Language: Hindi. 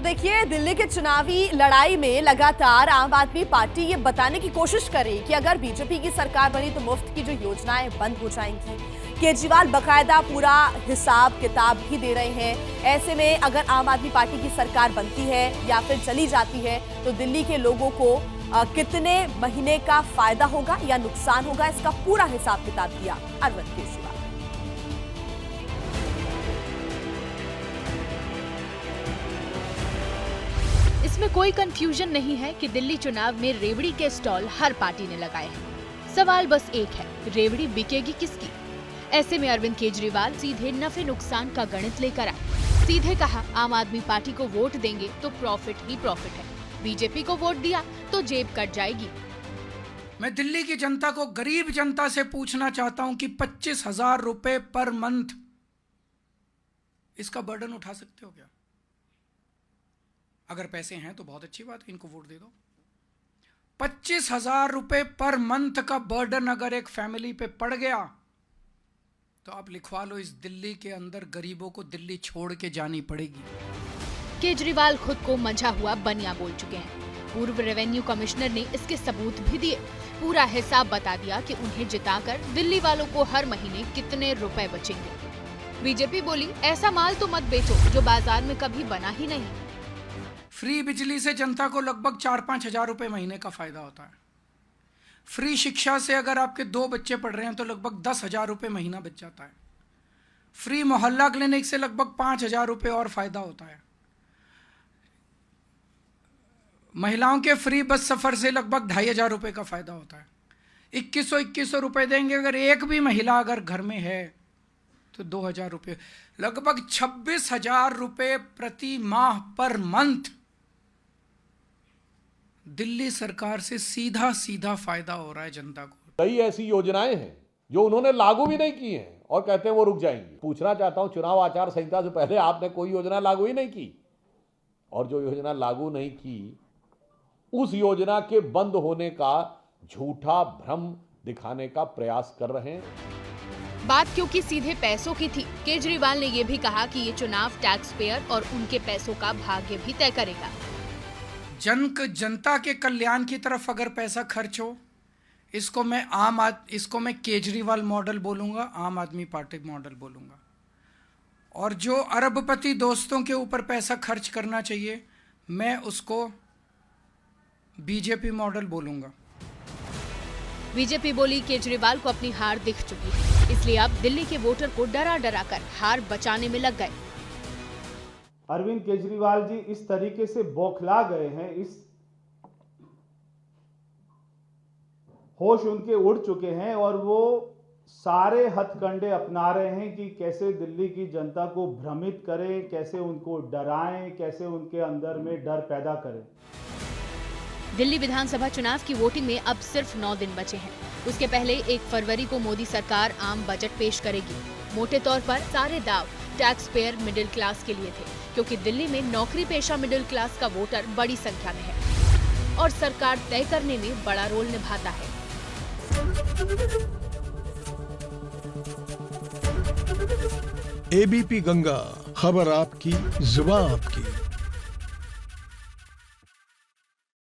देखिए, दिल्ली के चुनावी लड़ाई में लगातार आम आदमी पार्टी ये बताने की कोशिश कर रही है कि अगर बीजेपी की सरकार बनी तो मुफ्त की जो योजनाएं बंद हो जाएंगी। केजरीवाल बकायदा पूरा हिसाब किताब भी दे रहे हैं। ऐसे में अगर आम आदमी पार्टी की सरकार बनती है या फिर चली जाती है तो दिल्ली के लोगों को कितने महीने का फायदा होगा या नुकसान होगा, इसका पूरा हिसाब किताब दिया अरविंद केजरीवाल। इसमें कोई कंफ्यूजन नहीं है कि दिल्ली चुनाव में रेवड़ी के स्टॉल हर पार्टी ने लगाए हैं। सवाल बस एक है, रेवड़ी बिकेगी किसकी? ऐसे में अरविंद केजरीवाल सीधे नफे नुकसान का गणित लेकर आए। सीधे कहा, आम आदमी पार्टी को वोट देंगे तो प्रॉफिट ही प्रॉफिट है, बीजेपी को वोट दिया तो जेब कट जाएगी। मैं दिल्ली की जनता को, गरीब जनता से पूछना चाहता हूं कि 25,000 रुपए पर मंथ इसका बर्डन उठा सकते हो क्या? अगर पैसे हैं तो बहुत अच्छी बात है, इनको वोट दे दो। 25,000 रुपए पर मंथ का बर्डन अगर एक फैमिली पे पड़ गया तो आप लिखवा लो, इस दिल्ली के अंदर गरीबों को दिल्ली छोड़ के जानी पड़ेगी। केजरीवाल खुद को मंझा हुआ बनिया बोल चुके हैं। पूर्व रेवेन्यू कमिश्नर ने इसके सबूत भी दिए। पूरा हिसाब बता दिया कि उन्हें जिताकर दिल्ली वालों को हर महीने कितने रुपए बचेंगे। बीजेपी बोली, ऐसा माल तो मत बेचो जो बाजार में कभी बना ही नहीं। फ्री बिजली से जनता को लगभग 4-5 हजार रुपए महीने का फायदा होता है। फ्री शिक्षा से अगर आपके 2 बच्चे पढ़ रहे हैं तो लगभग 10,000 रुपए महीना बच जाता है। फ्री मोहल्ला क्लिनिक से लगभग 5,000 रुपए और फायदा होता है। महिलाओं के फ्री बस सफर से लगभग 2,500 रुपए का फायदा होता है। 2100 रुपए देंगे अगर एक भी महिला अगर घर में है तो 2,000 रुपये, लगभग 26,000 रुपये प्रति माह पर मंथ दिल्ली सरकार से सीधा सीधा फायदा हो रहा है जनता को। कई ऐसी योजनाएं हैं जो उन्होंने लागू भी नहीं की हैं और कहते हैं वो रुक जाएंगी। पूछना चाहता हूं, चुनाव आचार संहिता से पहले आपने कोई योजना लागू ही नहीं की, और जो योजना लागू नहीं की उस योजना के बंद होने का झूठा भ्रम दिखाने का प्रयास कर रहे हैं। बात क्योंकि सीधे पैसों की थी, केजरीवाल ने यह भी कहा कि ये चुनाव टैक्स पेयर और उनके पैसों का भाग्य भी तय करेगा। जनता के कल्याण की तरफ अगर पैसा खर्च हो, इसको मैं केजरीवाल मॉडल बोलूंगा, आम आदमी पार्टी मॉडल बोलूंगा। और जो अरबपति दोस्तों के ऊपर पैसा खर्च करना चाहिए, मैं उसको बीजेपी मॉडल बोलूंगा। बीजेपी बोली, केजरीवाल को अपनी हार दिख चुकी है, इसलिए अब दिल्ली के वोटर को डरा डरा कर हार बचाने में लग गए। अरविंद केजरीवाल जी इस तरीके से बौखला गए हैं, इस होश उनके उड़ चुके हैं और वो सारे हथकंडे अपना रहे हैं कि कैसे दिल्ली की जनता को भ्रमित करें, कैसे उनको डराएं, कैसे उनके अंदर में डर पैदा करें। दिल्ली विधानसभा चुनाव की वोटिंग में अब सिर्फ 9 दिन बचे हैं। उसके पहले 1 फरवरी को मोदी सरकार आम बजट पेश करेगी। मोटे तौर पर सारे दाव टैक्स पेयर मिडिल क्लास के लिए थे, क्योंकि दिल्ली में नौकरी पेशा मिडिल क्लास का वोटर बड़ी संख्या में है और सरकार तय करने में बड़ा रोल निभाता है। एबीपी गंगा, खबर आपकी, जुबान आपकी।